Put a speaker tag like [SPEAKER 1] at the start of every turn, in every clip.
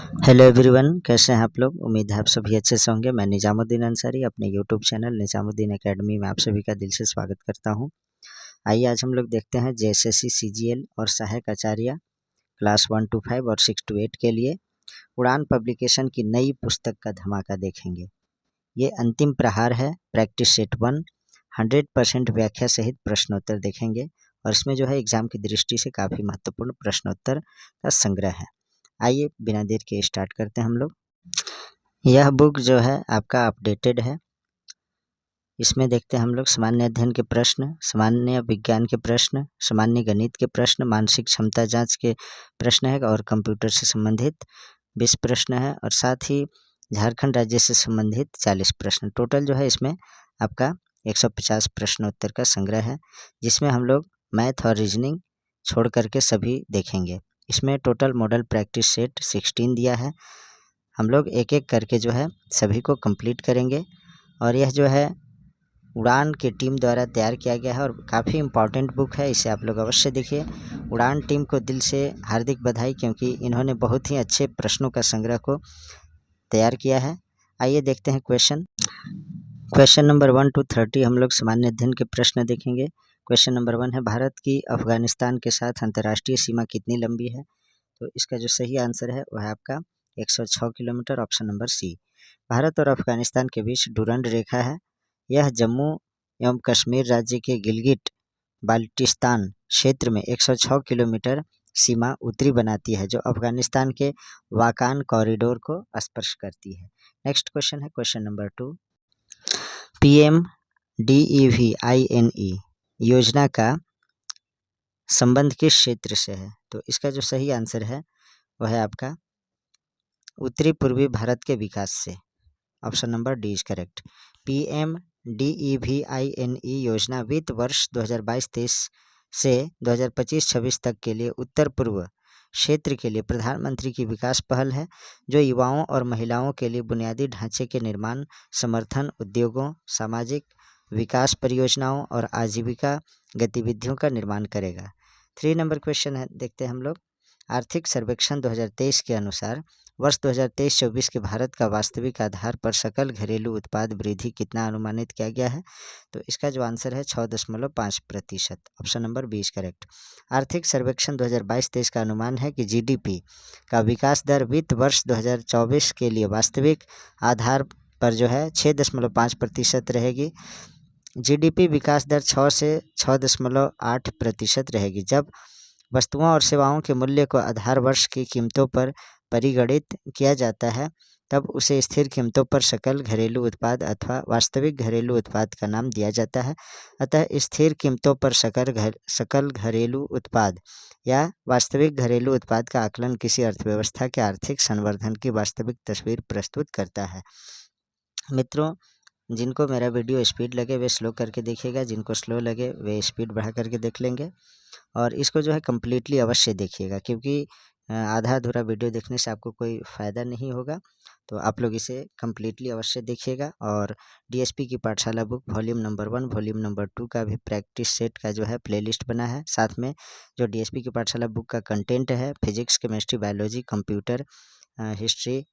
[SPEAKER 1] Hello everyone, कैसे हैं आप लोग। उम्मीद है आप सभी अच्छे से होंगे। मैं निजामुद्दीन अंसारी अपने यूट्यूब चैनल निजामुद्दीन एकेडमी में आप सभी का दिल से स्वागत करता हूं। आइए आज हम लोग देखते हैं जेएसएससी सीजीएल और सहायक आचार्य क्लास 1 to 5 और 6 to 8 के लिए उड़ान पब्लिकेशन की नई पुस्तक का धमाका देखेंगे। ये अंतिम प्रहार है। प्रैक्टिस सेट 1 100% व्याख्या सहित प्रश्नोत्तर देखेंगे और इसमें जो है एग्जाम की दृष्टि से काफ़ी महत्वपूर्ण प्रश्नोत्तर का संग्रह है। आइए बिना देर के स्टार्ट करते हैं हम लोग। यह बुक जो है आपका अपडेटेड है। इसमें देखते हैं हम लोग सामान्य अध्ययन के प्रश्न, सामान्य विज्ञान के प्रश्न, सामान्य गणित के प्रश्न, मानसिक क्षमता जांच के प्रश्न है और कंप्यूटर से संबंधित 20 प्रश्न है और साथ ही झारखंड राज्य से संबंधित 40 प्रश्न। टोटल जो है इसमें आपका 150 प्रश्नोत्तर का संग्रह है, जिसमें हम लोग मैथ और रीजनिंग छोड़ करके सभी देखेंगे। इसमें टोटल मॉडल प्रैक्टिस सेट 16 दिया है। हम लोग एक एक करके जो है सभी को कंप्लीट करेंगे और यह जो है उड़ान की टीम द्वारा तैयार किया गया है और काफ़ी इम्पॉर्टेंट बुक है। इसे आप लोग अवश्य देखिए। उड़ान टीम को दिल से हार्दिक बधाई, क्योंकि इन्होंने बहुत ही अच्छे प्रश्नों का संग्रह को तैयार किया है। आइए देखते हैं क्वेश्चन नंबर 1 to 30 हम लोग सामान्य अध्ययन के प्रश्न देखेंगे। क्वेश्चन नंबर 1 है, भारत की अफगानिस्तान के साथ अंतर्राष्ट्रीय सीमा कितनी लंबी है। तो इसका जो सही आंसर है वह है आपका 106 kilometre, option number C. Bharat और अफगानिस्तान के बीच डुरंड रेखा है। यह जम्मू एवं कश्मीर राज्य के गिलगिट बाल्टिस्तान क्षेत्र में 106 किलोमीटर सीमा उत्तरी बनाती है, जो अफगानिस्तान के वाकान कॉरिडोर को स्पर्श करती है। नेक्स्ट क्वेश्चन है क्वेश्चन नंबर 2, PMDEVINE योजना का संबंध किस क्षेत्र से है। तो इसका जो सही आंसर है वह है आपका उत्तरी पूर्वी भारत के विकास से, option number D is correct. PMDEVINE योजना वित्त वर्ष 2022-23 से 2025-26 तक के लिए उत्तर पूर्व क्षेत्र के लिए प्रधानमंत्री की विकास पहल है, जो युवाओं और महिलाओं के लिए बुनियादी ढांचे के निर्माण, समर्थन, उद्योगों, सामाजिक विकास परियोजनाओं और आजीविका गतिविधियों का निर्माण करेगा। 3 नंबर क्वेश्चन है, देखते हैं हम लोग। आर्थिक सर्वेक्षण 2023 के अनुसार वर्ष 2023-24 के भारत का वास्तविक आधार पर सकल घरेलू उत्पाद वृद्धि कितना अनुमानित किया गया है। तो इसका जो आंसर है 6.5%, option number B is correct. आर्थिक सर्वेक्षण 2022-23 का अनुमान है कि जीडीपी का विकास दर वित्त वर्ष 2024 के लिए वास्तविक आधार पर जो है 6.5% रहेगी। जीडीपी विकास दर 6 से 6.8% रहेगी। जब वस्तुओं और सेवाओं के मूल्य को आधार वर्ष की कीमतों पर परिगणित किया जाता है, तब उसे स्थिर कीमतों पर सकल घरेलू उत्पाद अथवा वास्तविक घरेलू उत्पाद का नाम दिया जाता है। अतः स्थिर कीमतों पर सकल घरेलू उत्पाद या वास्तविक घरेलू उत्पाद का आकलन किसी अर्थव्यवस्था के आर्थिक संवर्धन की वास्तविक तस्वीर प्रस्तुत करता है। मित्रों, जिनको मेरा वीडियो स्पीड लगे वे स्लो करके देखिएगा, जिनको स्लो लगे वे स्पीड बढ़ा करके देख लेंगे और इसको जो है कम्प्लीटली अवश्य देखिएगा, क्योंकि आधा अधूरा वीडियो देखने से आपको कोई फ़ायदा नहीं होगा। तो आप लोग इसे कम्प्लीटली अवश्य देखिएगा। और डीएसपी की पाठशाला book volume number 1 volume number 2 का भी प्रैक्टिस सेट का जो है प्लेलिस्ट बना है। साथ में जो डीएसपी की पाठशाला बुक का कंटेंट है, physics, chemistry, biology, computer, history,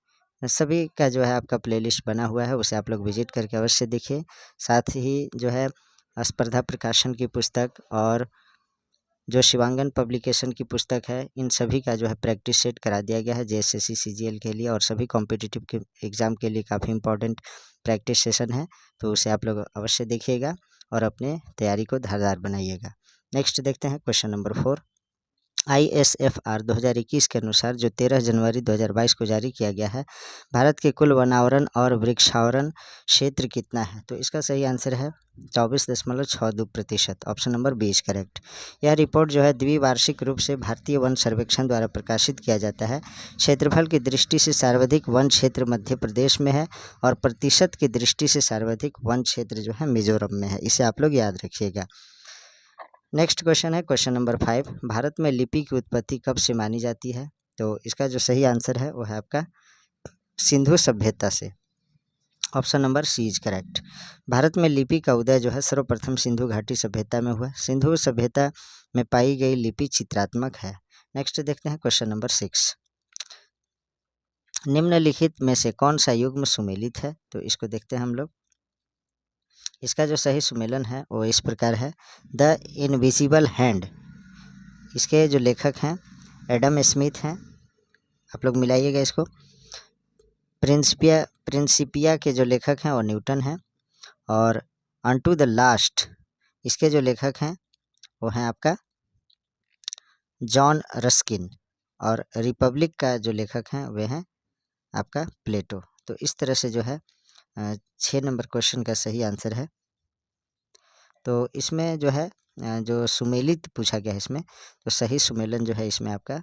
[SPEAKER 1] सभी का जो है आपका प्लेलिस्ट बना हुआ है, उसे आप लोग विजिट करके अवश्य देखिए। साथ ही जो है स्पर्धा प्रकाशन की पुस्तक और जो शिवांगन पब्लिकेशन की पुस्तक है, इन सभी का जो है प्रैक्टिस सेट करा दिया गया है जेएसएससी सीजीएल के लिए और सभी कॉम्पिटिटिव के एग्ज़ाम के लिए काफ़ी इंपॉर्टेंट प्रैक्टिस सेशन है। तो उसे आप लोग अवश्य देखिएगा और अपने तैयारी को धारदार बनाइएगा। नेक्स्ट देखते हैं क्वेश्चन नंबर 4। ISFR 2021 के अनुसार जो 13 जनवरी 2022 को जारी किया गया है, भारत के कुल वनावरण और वृक्षावरण क्षेत्र कितना है। तो इसका सही आंसर है 24.62%, option number B is correct. यह रिपोर्ट जो है द्विवार्षिक रूप से भारतीय वन सर्वेक्षण द्वारा प्रकाशित किया जाता है। क्षेत्रफल की दृष्टि से सर्वाधिक वन क्षेत्र मध्य प्रदेश में है और प्रतिशत की दृष्टि से सर्वाधिक वन क्षेत्र जो है मिजोरम में है। इसे आप लोग याद रखिएगा। नेक्स्ट क्वेश्चन है क्वेश्चन नंबर 5। भारत में लिपि की उत्पत्ति कब से मानी जाती है। तो इसका जो सही आंसर है वो है आपका सिंधु सभ्यता से, option number C is correct. Bharat में लिपि का उदय जो है सर्वप्रथम सिंधु घाटी सभ्यता में हुआ। सिंधु सभ्यता में पाई गई लिपि चित्रात्मक है। नेक्स्ट देखते हैं क्वेश्चन नंबर 6। निम्नलिखित में से कौन सा युग्म सुमेलित है? तो इसको देखते हैं हम लोग। इसका जो सही सुमेलन है वो इस प्रकार है, द इनविजिबल हैंड। इसके जो लेखक हैं एडम स्मिथ हैं, आप लोग मिलाइएगा इसको। प्रिंसिपिया के जो लेखक हैं वो न्यूटन हैं, और अनटू द लास्ट इसके जो लेखक हैं वो हैं आपका जॉन रस्किन, और रिपब्लिक का जो लेखक हैं वे हैं आपका प्लेटो। तो इस तरह से जो है 6 नंबर क्वेश्चन का सही आंसर है। तो इसमें जो है जो सुमेलित पूछा गया है इसमें, तो सही सुमेलन जो है इसमें आपका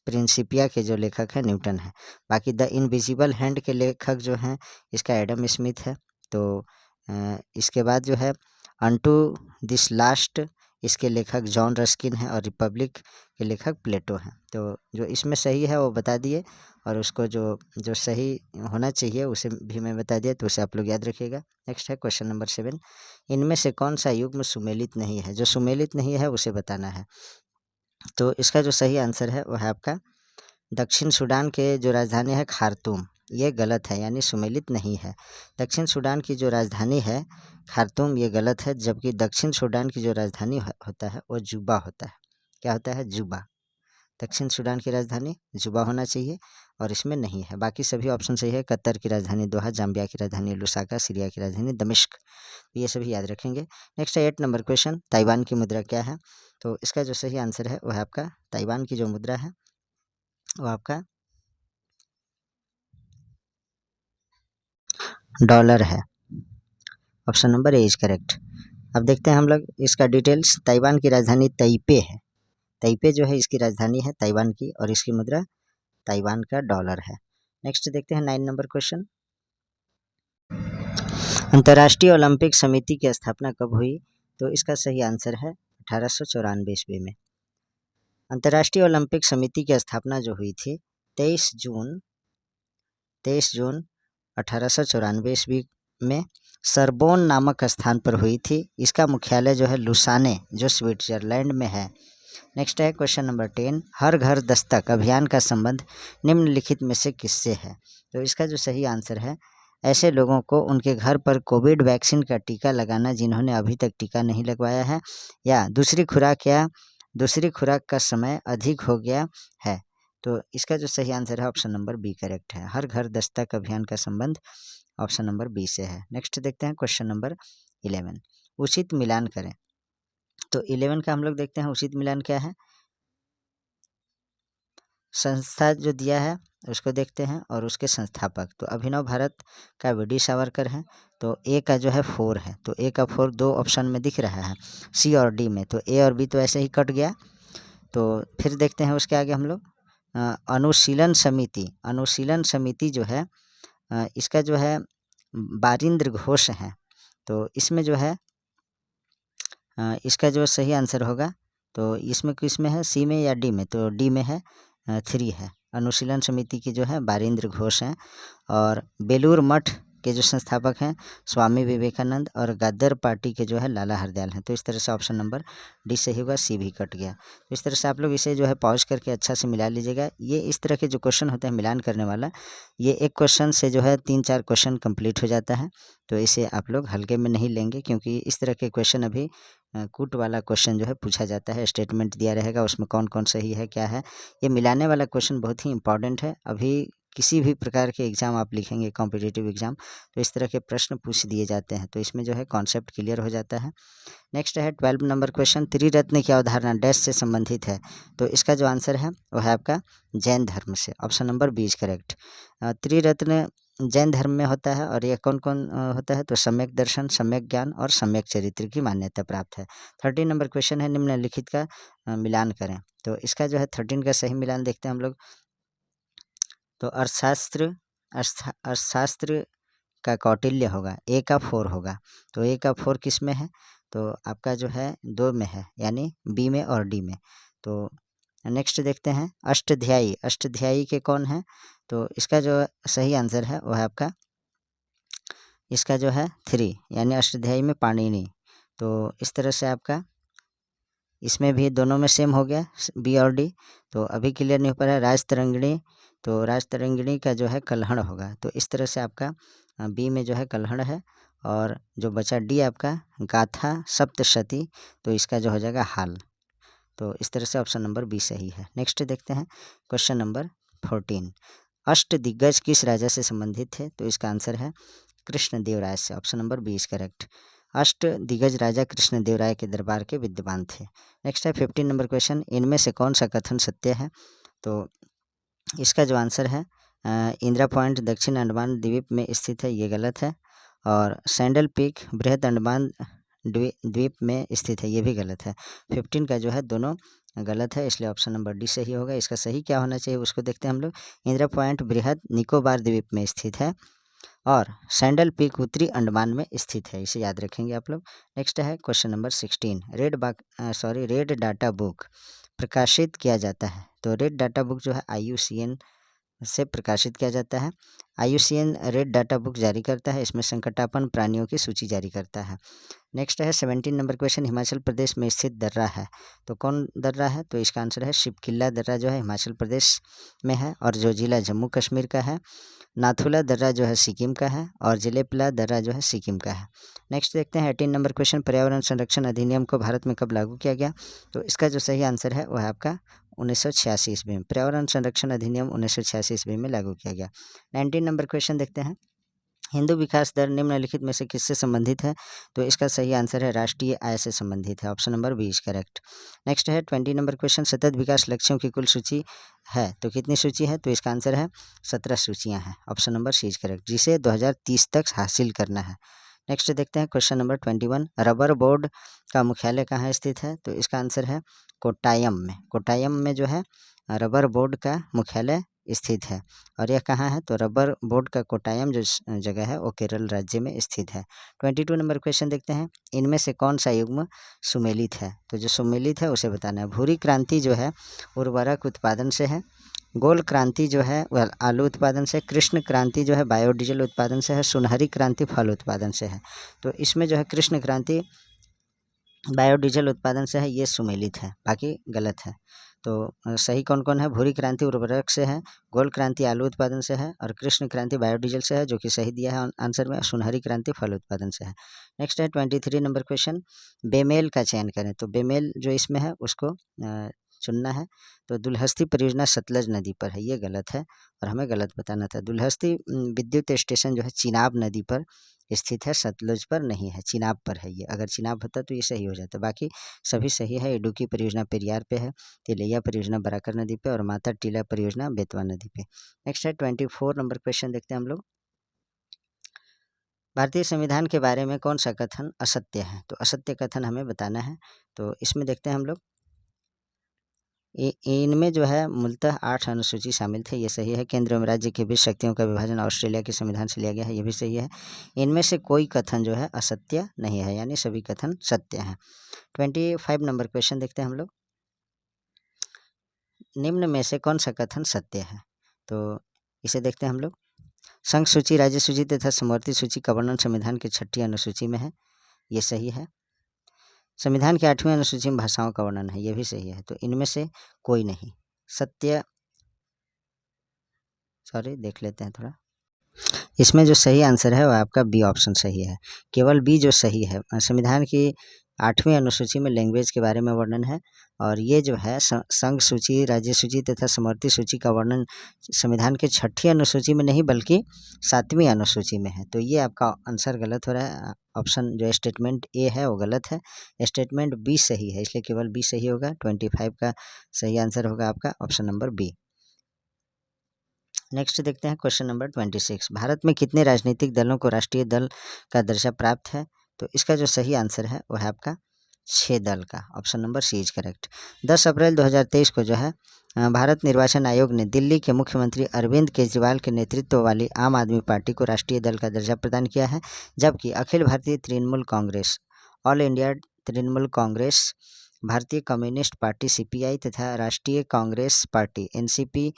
[SPEAKER 1] प्रिंसिपिया के जो लेखक हैं न्यूटन है। बाकी द इनविजिबल हैंड के लेखक जो हैं इसका एडम स्मिथ है। तो इसके बाद जो है अनटू दिस लास्ट इसके लेखक जॉन रस्किन है, और रिपब्लिक के लेखक प्लेटो हैं। तो जो इसमें सही है वो बता दिए, और उसको जो सही होना चाहिए उसे भी मैं बता दिया, तो उसे आप लोग याद रखिएगा। नेक्स्ट है क्वेश्चन नंबर 7, इनमें से कौन सा युग्म सुमेलित नहीं है? जो सुमेलित नहीं है उसे बताना है। तो इसका जो सही आंसर है वो है आपका दक्षिण सूडान के जो राजधानी है खार्तूम, ये गलत है, यानी सुमेलित नहीं है। दक्षिण सूडान की जो राजधानी है खार्तूम, ये गलत है, जबकि दक्षिण सूडान की जो राजधानी होता है वो जुबा होता है। क्या होता है? जुबा। दक्षिण सूडान की राजधानी जुबा होना चाहिए, और इसमें नहीं है। बाकी सभी ऑप्शन सही है। कतर की राजधानी दोहा, जाम्बिया की राजधानी लुसाका, सीरिया की राजधानी दमिश्क, ये सभी याद रखेंगे। नेक्स्ट है 8 नंबर क्वेश्चन, ताइवान की मुद्रा क्या है? तो इसका जो सही आंसर है वो है आपका ताइवान की जो मुद्रा है वो आपका डॉलर है। Option number A is correct. अब देखते हैं हम लोग इसका डिटेल्स। ताइवान की राजधानी तैपे है। तैपे जो है इसकी राजधानी है ताइवान की, और इसकी मुद्रा ताइवान का डॉलर है। नेक्स्ट देखते हैं 9 नंबर क्वेश्चन, अंतर्राष्ट्रीय ओलंपिक समिति की स्थापना कब हुई? तो इसका सही आंसर है 1894 ईस्वी में। अंतर्राष्ट्रीय ओलंपिक समिति की स्थापना जो हुई थी 23 जून 1894 ईस्वी में सरबोन नामक स्थान पर हुई थी। इसका मुख्यालय जो है लुसाने, जो स्विट्जरलैंड में है। नेक्स्ट है क्वेश्चन नंबर 10, हर घर दस्तक अभियान का संबंध निम्नलिखित में से किससे है? तो इसका जो सही आंसर है, ऐसे लोगों को उनके घर पर कोविड वैक्सीन का टीका लगाना जिन्होंने अभी तक टीका नहीं लगवाया है, या दूसरी खुराक का समय अधिक हो गया है। तो इसका जो सही आंसर है ऑप्शन नंबर बी करेक्ट है। हर घर दस्तक अभियान का संबंध ऑप्शन नंबर बी से है। नेक्स्ट देखते हैं क्वेश्चन नंबर 11, उचित मिलान करें। तो 11 का हम लोग देखते हैं उचित मिलान क्या है। संस्था जो दिया है उसको देखते हैं, और उसके संस्थापक तो अभिनव भारत का वी.डी. सावरकर हैं। तो ए का जो है 4 है, तो ए का 4 दो ऑप्शन में दिख रहा है, सी और डी में, तो ए और बी तो ऐसे ही कट गया। तो फिर देखते हैं उसके आगे हम लोग अनुशीलन समिति जो है इसका जो है बारिंद्र घोष है। तो इसमें जो है इसका जो सही आंसर होगा, तो इसमें किस में है, सी में या डी में? तो डी में है, 3 है। अनुशीलन समिति की जो है बारिंद्र घोष हैं, और बेलूर मठ के जो संस्थापक हैं स्वामी विवेकानंद, और गद्दर पार्टी के जो है लाला हरदयाल हैं। तो इस तरह से ऑप्शन नंबर डी सही होगा, सी भी कट गया। तो इस तरह से आप लोग इसे जो है पॉज करके अच्छा से मिला लीजिएगा। ये इस तरह के जो क्वेश्चन होते हैं मिलान करने वाला, ये एक क्वेश्चन से जो है 3-4 क्वेश्चन कंप्लीट हो जाता है। तो इसे आप लोग हल्के में नहीं लेंगे, क्योंकि इस तरह के क्वेश्चन अभी कूट वाला क्वेश्चन जो है पूछा जाता है, स्टेटमेंट दिया रहेगा, उसमें कौन कौन सही है क्या है। ये मिलाने वाला क्वेश्चन बहुत ही इंपॉर्टेंट है। अभी किसी भी प्रकार के एग्ज़ाम आप लिखेंगे, कॉम्पिटिटिव एग्ज़ाम, तो इस तरह के प्रश्न पूछ दिए जाते हैं, तो इसमें जो है कॉन्सेप्ट क्लियर हो जाता है। नेक्स्ट है 12 नंबर क्वेश्चन, त्रिरत्न की अवधारणा डैश से संबंधित है? तो इसका जो आंसर है वो है आपका जैन धर्म से। Option number B is correct. त्रिरत्न जैन धर्म में होता है, और ये कौन कौन होता है? तो सम्यक दर्शन, सम्यक ज्ञान और सम्यक चरित्र की मान्यता प्राप्त है। 13 नंबर क्वेश्चन है, निम्नलिखित का मिलान करें। तो इसका जो है 13 का सही मिलान देखते हैं हम लोग। तो अर्थशास्त्र का कौटिल्य होगा, ए का 4 होगा। तो ए का 4 किस में है? तो आपका जो है 2 में है, यानी बी में और डी में। तो नेक्स्ट देखते हैं अष्टध्यायी के कौन है? तो इसका जो सही आंसर है वो है आपका, इसका जो है 3, यानी अष्टध्यायी में पाणिनि। तो इस तरह से आपका इसमें भी दोनों में सेम हो गया, बी और डी। तो अभी क्लियर नहीं हो पा रहा है। राजतरंगिणी तो राजतरंगिणी का जो है कल्हड़ होगा। तो इस तरह से आपका बी में जो है कल्हड़ है, और जो बचा डी आपका गाथा सप्तशती, तो इसका जो हो जाएगा हाल। तो इस तरह से ऑप्शन नंबर बी सही है। नेक्स्ट देखते हैं क्वेश्चन नंबर 14। अष्ट दिग्गज किस राजा से संबंधित है? तो इसका आंसर है कृष्णदेवराय से। Option number B is correct. अष्ट दिग्गज राजा कृष्णदेवराय के दरबार के विद्यमान थे। नेक्स्ट है 15 नंबर क्वेश्चन, इनमें से कौन सा कथन सत्य है? तो इसका जो आंसर है इंदिरा पॉइंट दक्षिण अंडमान द्वीप में स्थित है, ये गलत है। और सैंडल पीक बृहद अंडमान द्वीप में स्थित है, ये भी गलत है। 15 का जो है दोनों गलत है, इसलिए ऑप्शन नंबर डी सही होगा। इसका सही क्या होना चाहिए उसको देखते हैं हम लोग। इंदिरा पॉइंट बृहद निकोबार द्वीप में स्थित है, और सैंडल पीक उत्तरी अंडमान में स्थित है, इसे याद रखेंगे आप लोग। नेक्स्ट है question number 16। Red data book प्रकाशित किया जाता है। तो रेड डाटा बुक जो है IUCN से प्रकाशित किया जाता है। IUCN रेड डाटा बुक जारी करता है, इसमें संकटापन्न प्राणियों की सूची जारी करता है। नेक्स्ट है 17 नंबर क्वेश्चन, हिमाचल प्रदेश में स्थित दर्रा है। तो कौन दर्रा है? तो इसका आंसर है शिवकिला दर्रा, जो है हिमाचल प्रदेश में है, और जो जिला जम्मू कश्मीर का है। नाथुला दर्रा जो है सिक्किम का है, और जिलेपला दर्रा जो है सिक्किम का है। नेक्स्ट देखते हैं 18 नंबर क्वेश्चन, पर्यावरण संरक्षण अधिनियम को भारत में कब लागू किया गया? तो इसका जो सही आंसर है वह है आपका 1986 ईस्वी में। पर्यावरण संरक्षण अधिनियम 1986 ईस्वी में लागू किया गया। 19 नंबर क्वेश्चन देखते हैं, हिंदू विकास दर निम्नलिखित में से किससे संबंधित है? तो इसका सही आंसर है राष्ट्रीय आय से संबंधित है। Option number B is correct. Next है 20 नंबर क्वेश्चन, सतत विकास लक्ष्यों की कुल सूची है। तो कितनी सूची है? तो इसका आंसर है 17 सूचियां हैं। Option number C is correct, जिसे 2030 तक हासिल करना है। नेक्स्ट देखते हैं क्वेश्चन नंबर 21, रबर बोर्ड का मुख्यालय कहाँ स्थित है? तो इसका आंसर है कोट्टायम में। कोट्टायम में जो है रबर बोर्ड का मुख्यालय स्थित है। और यह कहाँ है? तो रबर बोर्ड का कोट्टायम जो जगह है वो केरल राज्य में स्थित है। 22 नंबर क्वेश्चन देखते हैं, इनमें से कौन सा युग्म सुमेलित है? तो जो सुमेलित है उसे बताना है। भूरी क्रांति जो है उर्वरक उत्पादन से है, गोल क्रांति जो है वह आलू उत्पादन से, कृष्ण क्रांति जो है बायोडीजल उत्पादन से है, सुनहरी क्रांति फल उत्पादन से है। तो इसमें जो है कृष्ण क्रांति बायोडीजल उत्पादन से है, ये सुमेलित है, बाकी गलत है। तो सही कौन कौन है? भूरी क्रांति उर्वरक से है, गोल क्रांति आलू उत्पादन से है, और कृष्ण क्रांति बायोडीजल से है, जो कि सही दिया है आंसर में। सुनहरी क्रांति फल उत्पादन से है। नेक्स्ट है 23 नंबर क्वेश्चन, बेमेल का चयन करें। तो बेमेल जो इसमें है उसको चुनना है। तो दुल्हस्ती परियोजना सतलज नदी पर है, ये गलत है, और हमें गलत बताना था। दुल्हस्ती विद्युत स्टेशन जो है चिनाब नदी पर स्थित है, सतलुज पर नहीं है, चिनाब पर है ये। अगर चिनाब होता तो ये सही हो जाता, बाकी सभी सही है। इडुकी परियोजना पेरियार पे है, तिलैया परियोजना बराकर नदी पे, और माता टीला परियोजना बेतवा नदी पे। नेक्स्ट है 24 नंबर क्वेश्चन देखते हैं हम लोग, भारतीय संविधान के बारे में कौन सा कथन असत्य है? तो असत्य कथन हमें बताना है। तो इसमें देखते हैं हम लोग, इनमें जो है मूलतः 8 अनुसूची शामिल थे, ये सही है। केंद्र एवं राज्य के बीच शक्तियों का विभाजन ऑस्ट्रेलिया के संविधान से लिया गया है, ये भी सही है। इनमें से कोई कथन जो है असत्य नहीं है, यानी सभी कथन सत्य हैं। 25 नंबर क्वेश्चन देखते हैं हम लोग, निम्न में से कौन सा कथन सत्य है? तो इसे देखते हैं हम लोग, संघ सूची, राज्य सूची तथा समवर्ती सूची का वर्णन संविधान की 6ठी अनुसूची में है, ये सही है। संविधान की 8वीं अनुसूची में भाषाओं का वर्णन है, ये भी सही है। तो इनमें से कोई नहीं सत्य, देख लेते हैं थोड़ा। इसमें जो सही आंसर है वह आपका बी ऑप्शन सही है, केवल बी जो सही है। संविधान की 8वीं अनुसूची में लैंग्वेज के बारे में वर्णन है, और ये जो है संघ सूची, राज्य सूची तथा समवर्ती सूची का वर्णन संविधान की 6ठी अनुसूची में नहीं बल्कि 7वीं अनुसूची में है। तो ये आपका आंसर गलत हो रहा है। ऑप्शन जो स्टेटमेंट ए है वो गलत है, स्टेटमेंट बी सही है, इसलिए केवल बी सही होगा। 25 का सही आंसर होगा आपका ऑप्शन नंबर बी। नेक्स्ट देखते हैं क्वेश्चन नंबर 26, भारत में कितने राजनीतिक दलों को राष्ट्रीय दल का दर्जा प्राप्त है? तो इसका जो सही आंसर है वह है आपका 6 दल का। Option number C is correct. 10 अप्रैल 2023 को जो है भारत निर्वाचन आयोग ने दिल्ली के मुख्यमंत्री अरविंद केजरीवाल के नेतृत्व वाली आम आदमी पार्टी को राष्ट्रीय दल का दर्जा प्रदान किया है, जबकि अखिल भारतीय तृणमूल कांग्रेस, ऑल इंडिया तृणमूल कांग्रेस, भारतीय कम्युनिस्ट पार्टी CPI तथा राष्ट्रीय Congress party NCP,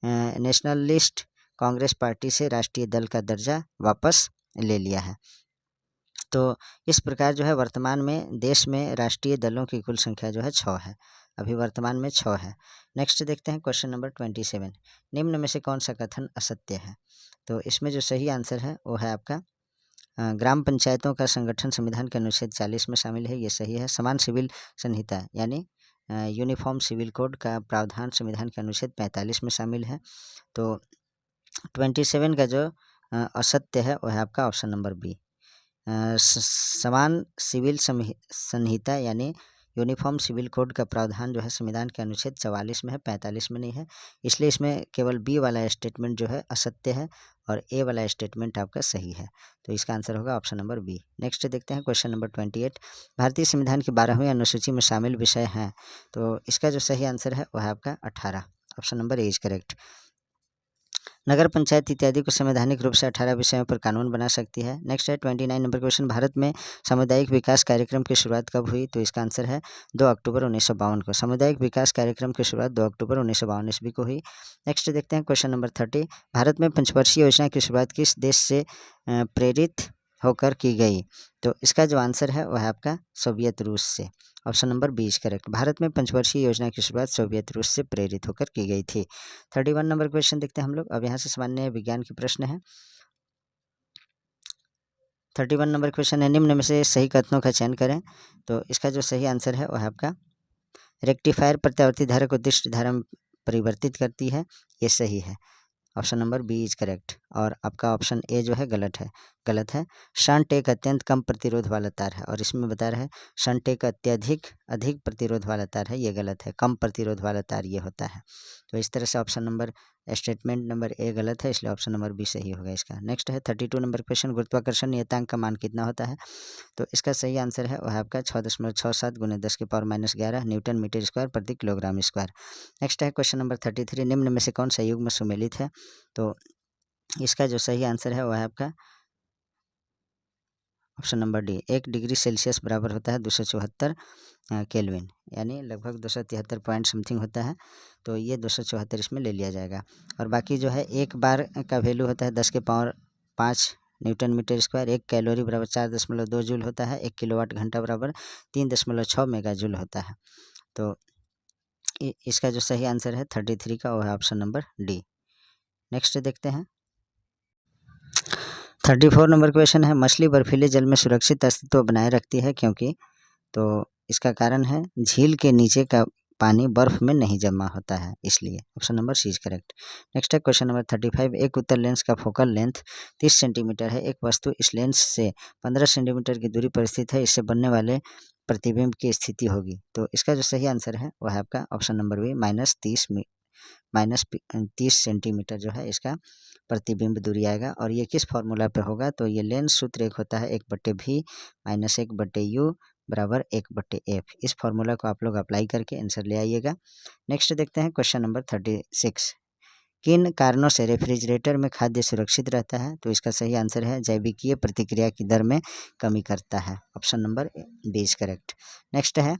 [SPEAKER 1] nationalist Congress party से राष्ट्रीय दल का दर्जा वापस ले लिया है। तो इस प्रकार जो है वर्तमान में देश में राष्ट्रीय दलों की कुल संख्या जो है 6 है। अभी वर्तमान में 6 है। नेक्स्ट देखते हैं क्वेश्चन नंबर 27। निम्न में से कौन सा कथन असत्य है? तो इसमें जो सही आंसर है वो है आपका ग्राम पंचायतों का संगठन संविधान के अनुच्छेद 40 में शामिल है, ये सही है। समान सिविल संहिता यानी यूनिफॉर्म सिविल कोड का प्रावधान संविधान के अनुच्छेद 45 में शामिल है। तो 27 का जो असत्य है वह है आपका ऑप्शन नंबर बी। समान सिविल संहिता यानी यूनिफॉर्म सिविल कोड का प्रावधान जो है संविधान के अनुच्छेद 44 में है, 45 में नहीं है, इसलिए इसमें केवल बी वाला स्टेटमेंट जो है असत्य है और ए वाला स्टेटमेंट आपका सही है। तो इसका आंसर होगा ऑप्शन नंबर बी। नेक्स्ट देखते हैं क्वेश्चन नंबर 28। भारतीय संविधान की 12वीं अनुसूची में शामिल विषय हैं, तो इसका जो सही आंसर है वह है आपका 18, option number A is correct. नगर पंचायत इत्यादि को संवैधानिक रूप से 18 विषयों पर कानून बना सकती है। नेक्स्ट है 29 नंबर क्वेश्चन। भारत में सामुदायिक विकास कार्यक्रम की शुरुआत कब हुई? तो इसका आंसर है 2 अक्टूबर 1952 को। सामुदायिक विकास कार्यक्रम की शुरुआत 2 अक्टूबर 1952 ईस्वी को हुई। नेक्स्ट देखते हैं क्वेश्चन नंबर 30। भारत में पंचवर्षीय योजना की शुरुआत किस देश से प्रेरित होकर की गई? तो इसका जो आंसर है वह है आपका सोवियत रूस से, option number B is correct. Bharat में पंचवर्षीय योजना की शुरुआत सोवियत रूस से प्रेरित होकर की गई थी। 31 नंबर क्वेश्चन देखते हैं हम लोग। अब यहाँ से सामान्य विज्ञान के प्रश्न है। 31 नंबर क्वेश्चन है, निम्न में से सही कथनों का चयन करें। तो इसका जो सही आंसर है वह है आपका रेक्टिफायर प्रत्यावर्ती धारा को दिष्ट धारा में परिवर्तित करती है, ये सही है, option number B is correct. और आपका ऑप्शन ए जो है गलत है। शंट एक अत्यंत कम प्रतिरोध वाला तार है और इसमें बता रहा है शंट एक अधिक प्रतिरोध वाला तार है, ये गलत है। कम प्रतिरोध वाला तार ये होता है। तो इस तरह से option number statement number A गलत है, इसलिए ऑप्शन नंबर बी सही होगा इसका। नेक्स्ट है 32 नंबर क्वेश्चन। गुरुत्वाकर्षण नियतांक का मान कितना होता है? तो इसका सही आंसर है वह आपका 6.67 गुने 10⁻⁻11 न्यूटन मीटर स्क्वायर प्रति किलोग्राम स्क्वायर। नेक्स्ट है क्वेश्चन नंबर 33। निम्न में से कौन सा युग्म सुमेलित है? तो इसका जो सही आंसर है वह है आपका option number D. 1 degree Celsius बराबर होता है 274 केल्विन, यानी लगभग 273 पॉइंट समथिंग होता है। तो ये 274 इसमें ले लिया जाएगा। और बाकी जो है एक बार का वैल्यू होता है 10 के power 5 newton metre square. 1 calorie बराबर 4.2 जूल होता है। 1 किलोवाट घंटा बराबर 3.6 मेगा जूल होता है। तो इसका जो सही आंसर है 33 का वो है ऑप्शन नंबर डी। नेक्स्ट देखते हैं 34 नंबर क्वेश्चन है, मछली बर्फीले जल में सुरक्षित अस्तित्व बनाए रखती है क्योंकि? तो इसका कारण है झील के नीचे का पानी बर्फ में नहीं जमा होता है, इसलिए option number C is correct. Next है क्वेश्चन नंबर 35। एक उत्तल लेंस का फोकल लेंथ 30 सेंटीमीटर है। एक वस्तु इस लेंस से 15 सेंटीमीटर की दूरी पर स्थित है, इससे बनने वाले प्रतिबिंब की स्थिति होगी। तो इसका जो सही आंसर है वह है आपका ऑप्शन नंबर बी -30 सेंटीमीटर जो है इसका प्रतिबिंब दूरी आएगा। और ये किस फॉर्मूला पे होगा? तो ये लेंस सूत्र एक होता है 1/v - 1/u बराबर 1/f। इस फॉर्मूला को आप लोग अप्लाई करके आंसर ले आइएगा। नेक्स्ट देखते हैं क्वेश्चन नंबर 36। किन कारणों से रेफ्रिजरेटर में खाद्य सुरक्षित रहता है? तो इसका सही आंसर है जैविकीय प्रतिक्रिया की दर में कमी करता है, option number B is correct. Next है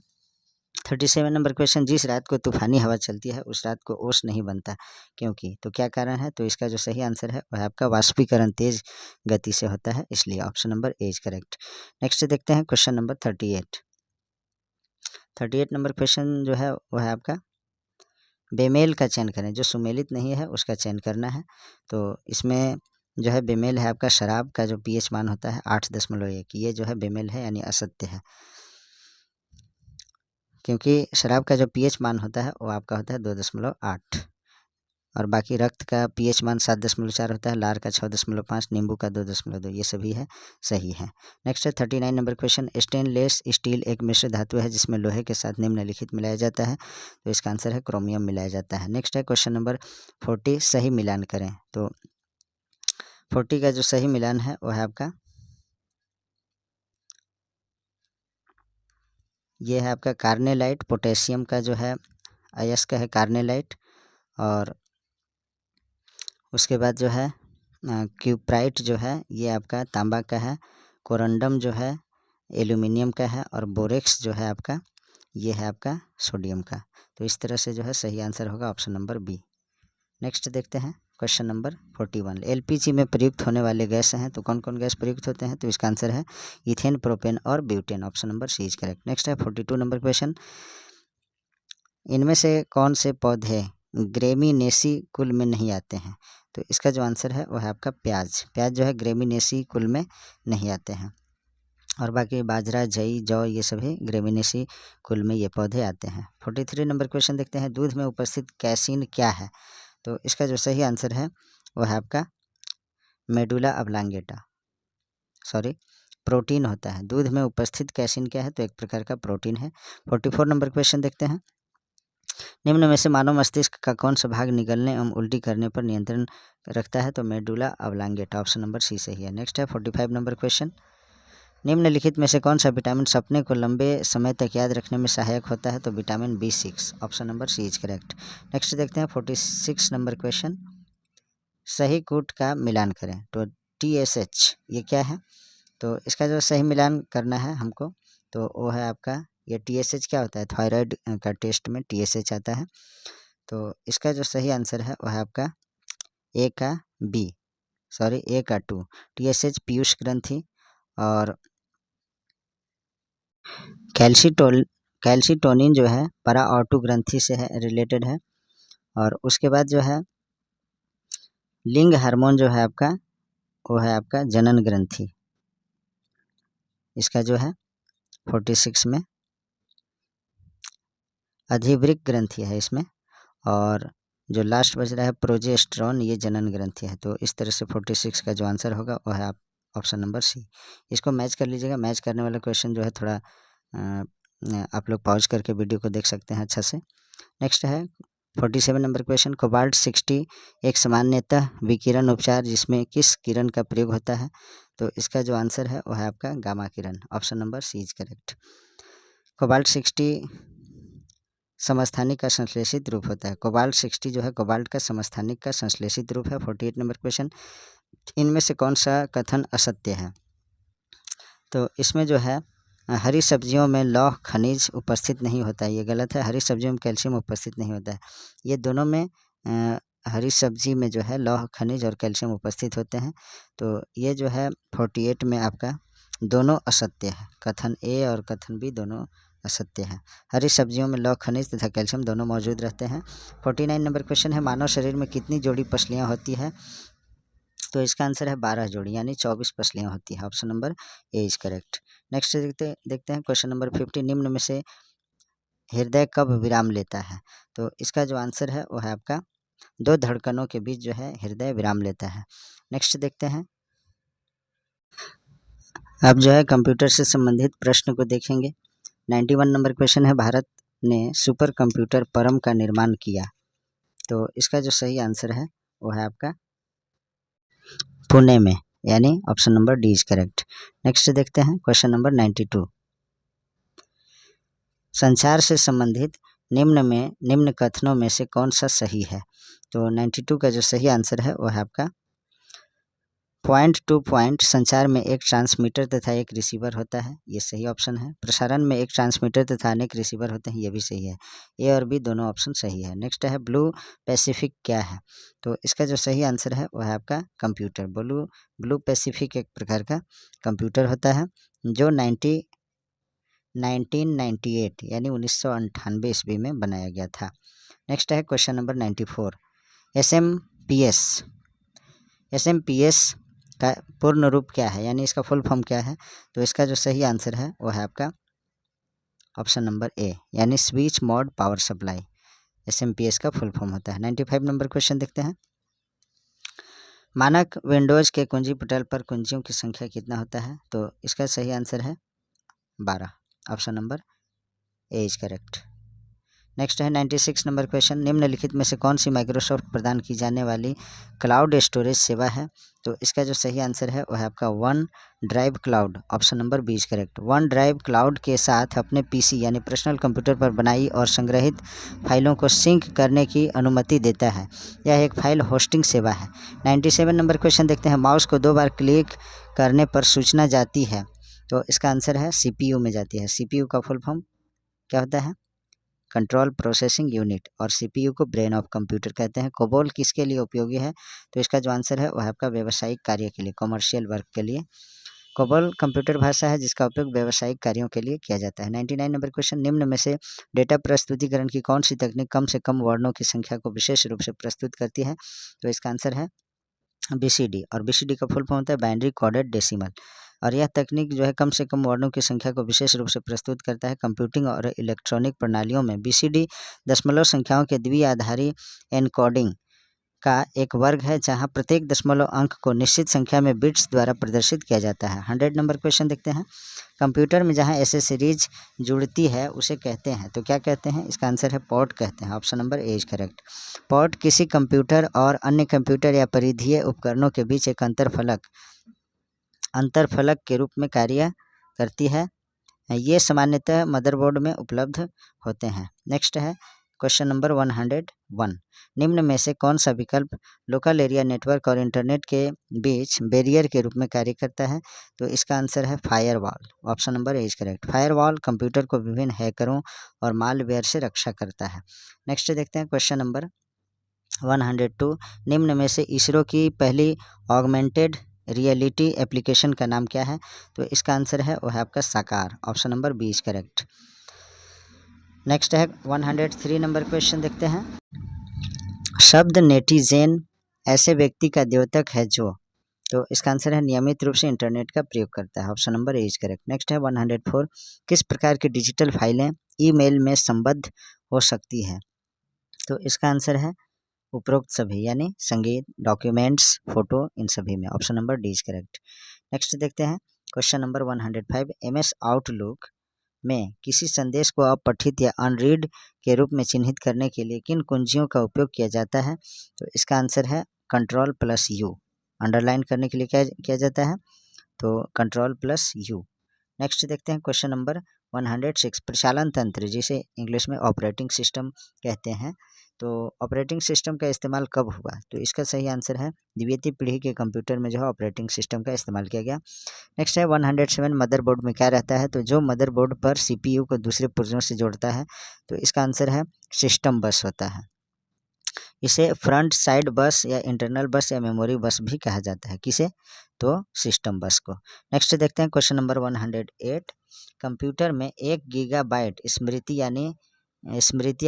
[SPEAKER 1] 37 नंबर क्वेश्चन। जिस रात को तूफानी हवा चलती है उस रात को ओस नहीं बनता क्योंकि? तो क्या कारण है? तो इसका जो सही आंसर है वह आपका वाष्पीकरण तेज गति से होता है, इसलिए option number A is correct. Next देखते हैं क्वेश्चन नंबर 38 नंबर क्वेश्चन जो है वह है आपका बेमेल का चयन करें। जो सुमेलित नहीं है उसका चयन करना है। तो इसमें जो है बेमेल है आपका शराब का जो pH मान होता है 8.1, ये जो है बेमेल है यानी असत्य है, क्योंकि शराब का जो pH मान होता है वो आपका होता है 2.8 और बाकी रक्त का pH मान 7.4 होता है, लार का 6.5, नींबू का 2.2, ये सभी है सही है। नेक्स्ट है 39 नंबर क्वेश्चन। स्टेनलेस स्टील एक मिश्र धातु है जिसमें लोहे के साथ निम्नलिखित मिलाया जाता है। तो इसका आंसर है क्रोमियम मिलाया जाता है। नेक्स्ट है क्वेश्चन नंबर 40। सही मिलान करें। तो 40 का जो सही मिलान है वो है आपका ये है आपका कार्नेलाइट, पोटेशियम का जो है अयस्क है कार्नेलाइट, और उसके बाद जो है क्यूप्राइट जो है ये आपका तांबा का है, कोरंडम जो है एल्यूमिनियम का है, और बोरेक्स जो है आपका ये है आपका सोडियम का। तो इस तरह से जो है सही आंसर होगा ऑप्शन नंबर बी। नेक्स्ट देखते हैं क्वेश्चन नंबर 41। एलपीजी में प्रयुक्त होने वाले गैस हैं, तो कौन कौन गैस प्रयुक्त होते हैं? तो इसका आंसर है इथेन, प्रोपेन और butane, option number C is correct. Next है 42 नंबर क्वेश्चन। इनमें से कौन से पौधे ग्रेमिनेसी कुल में नहीं आते हैं? तो इसका जो आंसर है वो है आपका प्याज। प्याज जो है ग्रेमिनेसी कुल में नहीं आते हैं। और बाकी बाजरा, जई, जौ ये सभी ग्रेमिनेसी कुल में ये पौधे आते हैं। 43 नंबर क्वेश्चन देखते हैं। दूध में उपस्थित कैसीन क्या है? तो इसका जो सही आंसर है वो है आपका मेडुला ऑब्लांगेटा, सॉरी प्रोटीन होता है। दूध में उपस्थित कैसीन क्या है? तो एक प्रकार का प्रोटीन है। 44 नंबर क्वेश्चन देखते हैं। निम्न में से मानव मस्तिष्क का कौन सा भाग निगलने एवं उल्टी करने पर नियंत्रण रखता है? तो medulla oblongata, option number C सही है। नेक्स्ट है 45 नंबर क्वेश्चन। निम्नलिखित में से कौन सा विटामिन सपने को लंबे समय तक याद रखने में सहायक होता है? तो vitamin B6, option number C is correct. Next देखते हैं 46 नंबर क्वेश्चन। सही कूट का मिलान करें। तो TSH ये क्या है? तो इसका जो सही मिलान करना है हमको, तो वो है आपका ये TSH क्या होता है? थायराइड का टेस्ट में TSH आता है। तो इसका जो सही आंसर है वह है आपका ए का B, सॉरी ए का 2। TSH पीयूष ग्रंथि और कैल्शिटोनिन जो है परा ऑटू ग्रंथि से है, रिलेटेड है। और उसके बाद जो है लिंग हार्मोन जो है आपका वो है आपका जनन ग्रंथि। इसका जो है 46 में अधिवृक्क ग्रंथि है इसमें। और जो लास्ट बच रहा है प्रोजेस्टेरॉन, ये जनन ग्रंथि है। तो इस तरह से 46 का जो आंसर होगा वो है आप ऑप्शन नंबर सी। इसको मैच कर लीजिएगा। मैच करने वाला क्वेश्चन जो है थोड़ा आप लोग पॉज करके वीडियो को देख सकते हैं अच्छा से। नेक्स्ट है 47 नंबर क्वेश्चन। कोबाल्ट 60 एक सामान्यतः विकिरण उपचार जिसमें किस किरण का प्रयोग होता है? तो इसका जो आंसर है वो है आपका गामा किरण, option number C is correct. Cobalt 60 समस्थानिक का संश्लेषित रूप होता है। कोबाल्ट 60 जो है कोबाल्ट का समस्थानिक का संश्लेषित रूप है। 48 नंबर क्वेश्चन। इनमें से कौन सा कथन असत्य है? तो इसमें जो है हरी सब्जियों में लौह खनिज उपस्थित नहीं होता है, ये गलत है। हरी सब्जियों में कैल्शियम उपस्थित नहीं होता है। ये दोनों में हरी सब्जी में जो है लौह खनिज और कैल्शियम उपस्थित होते हैं। तो ये जो है 48 में आपका दोनों असत्य है। कथन ए और कथन बी दोनों असत्य है। हरी सब्जियों में लौह खनिज तथा कैल्शियम दोनों मौजूद रहते हैं। 49 नंबर क्वेश्चन है। मानव शरीर में कितनी जोड़ी पसलियाँ होती है? तो इसका आंसर है 12 जोड़ी, यानी 24 पसलियाँ होती है। Option number A is correct. Next देखते हैं क्वेश्चन नंबर 50। निम्न में से हृदय कब विराम लेता है? तो इसका जो आंसर है वो है आपका 2 धड़कनों के बीच जो है हृदय विराम लेता है। नेक्स्ट देखते हैं। अब जो है कंप्यूटर से संबंधित प्रश्न को देखेंगे। 91 नंबर क्वेश्चन है। भारत ने सुपर कंप्यूटर परम का निर्माण किया। तो इसका जो सही आंसर है वो है आपका पुणे में, यानी option number D is correct. Next देखते हैं क्वेश्चन नंबर 92। संचार से संबंधित निम्न कथनों में से कौन सा सही है? तो 92 का जो सही आंसर है वो है आपका पॉइंट टू पॉइंट संचार में एक ट्रांसमीटर तथा एक रिसीवर होता है, ये सही ऑप्शन है। प्रसारण में एक ट्रांसमीटर तथा अनेक रिसीवर होते हैं, ये भी सही है। ए और बी दोनों ऑप्शन सही है। नेक्स्ट है ब्लू पैसिफिक क्या है? तो इसका जो सही आंसर है वो है आपका कंप्यूटर। ब्लू पैसिफिक एक प्रकार का कंप्यूटर होता है जो 1998 यानी 1998 ईस्वी में बनाया गया था। नेक्स्ट है क्वेश्चन नंबर 94। एसएमपीएस का पूर्ण रूप क्या है, यानी इसका फुल फॉर्म क्या है? तो इसका जो सही आंसर है वो है आपका ऑप्शन नंबर ए, यानी switch mode power supply. SMPS का फुल फॉर्म होता है। 95 नंबर क्वेश्चन देखते हैं। मानक विंडोज के कुंजी पटल पर कुंजियों की संख्या कितना होता है? तो इसका सही आंसर है 12, option number A is correct. Next है 96 नंबर क्वेश्चन। निम्नलिखित में से कौन सी माइक्रोसॉफ्ट प्रदान की जाने वाली क्लाउड स्टोरेज सेवा है? तो इसका जो सही आंसर है वो है आपका one drive cloud, option number B is correct. One drive cloud के साथ अपने पीसी यानी पर्सनल कंप्यूटर पर बनाई और संग्रहित फाइलों को सिंक करने की अनुमति देता है। यह एक फाइल होस्टिंग सेवा है। 97 नंबर क्वेश्चन देखते हैं। माउस को 2 बार क्लिक करने पर सूचना जाती है, तो इसका आंसर है CPU में जाती है। CPU का फुल फॉर्म क्या होता है? Control processing unit. और CPU को ब्रेन ऑफ कंप्यूटर कहते हैं। कोबोल किसके लिए उपयोगी है? तो इसका जो आंसर है वह आपका व्यावसायिक कार्य के लिए, कॉमर्शियल वर्क के लिए कोबोल कंप्यूटर भाषा है जिसका उपयोग व्यावसायिक कार्यों के लिए किया जाता है। 99 नंबर क्वेश्चन, निम्न में से डेटा प्रस्तुतिकरण की कौन सी तकनीक कम से कम वर्णों की संख्या को विशेष रूप से प्रस्तुत करती है? तो इसका आंसर है BCD, और BCD का फुल फॉर्म होता है बाइनरी कोडेड डेसिमल। और यह तकनीक जो है कम से कम वर्णों की संख्या को विशेष रूप से प्रस्तुत करता है। कंप्यूटिंग और इलेक्ट्रॉनिक प्रणालियों में BCD दशमलव संख्याओं के द्विआधारी एनकोडिंग का एक वर्ग है जहां प्रत्येक दशमलव अंक को निश्चित संख्या में बिट्स द्वारा प्रदर्शित किया जाता है। 100 नंबर क्वेश्चन देखते हैं। कंप्यूटर में जहां एसेसरीज जुड़ती है उसे कहते हैं, तो क्या कहते हैं? इसका आंसर है पोर्ट कहते हैं। Option number A is correct. Port किसी कंप्यूटर और अन्य कंप्यूटर या परिधीय उपकरणों के बीच एक अंतरफलक के रूप में कार्य करती है। ये सामान्यतः मदरबोर्ड में उपलब्ध होते हैं। नेक्स्ट है क्वेश्चन नंबर 101, निम्न में से कौन सा विकल्प लोकल एरिया नेटवर्क और इंटरनेट के बीच बैरियर के रूप में कार्य करता है? तो इसका आंसर है firewall. Option number A is correct. Firewall computer को विभिन्न हैकरों और मालवेयर से रक्षा करता है। नेक्स्ट देखते हैं क्वेश्चन नंबर 102, निम्न में से इसरो की पहली ऑगमेंटेड रियलिटी एप्लीकेशन का नाम क्या है? तो इसका आंसर है वो है आपका साकार। Option number B is correct. Next है 103 नंबर क्वेश्चन देखते हैं। शब्द नेटिजेन ऐसे व्यक्ति का द्योतक है जो, तो इसका आंसर है नियमित रूप से इंटरनेट का प्रयोग करता है। Option number A is correct. Next है 104, किस प्रकार की डिजिटल फाइलें ईमेल में संबद्ध हो सकती है? तो इसका आंसर है उपरोक्त सभी, यानी संगीत, डॉक्यूमेंट्स, फोटो, इन सभी में। Option number D is correct. Next देखते हैं क्वेश्चन नंबर 105, MS आउटलुक में किसी संदेश को अपठित या अनरीड के रूप में चिन्हित करने के लिए किन कुंजियों का उपयोग किया जाता है? तो इसका आंसर है Ctrl+U। अंडरलाइन करने के लिए क्या किया जाता है? तो Ctrl+U। नेक्स्ट देखते हैं क्वेश्चन नंबर 106, प्रचालन तंत्र जिसे इंग्लिश में ऑपरेटिंग सिस्टम कहते हैं, तो ऑपरेटिंग सिस्टम का इस्तेमाल कब हुआ? तो इसका सही आंसर है द्वितीय पीढ़ी के कंप्यूटर में जो है ऑपरेटिंग सिस्टम का इस्तेमाल किया गया। नेक्स्ट है 107, मदरबोर्ड में क्या रहता है? तो जो मदरबोर्ड पर CPU को दूसरे पुर्जों से जोड़ता है, तो इसका आंसर है सिस्टम बस होता है। इसे फ्रंट साइड बस या इंटरनल बस या मेमोरी बस भी कहा जाता है। किसे? तो सिस्टम बस को। नेक्स्ट देखते हैं क्वेश्चन नंबर 108, कंप्यूटर में 1 गीगाबाइट स्मृति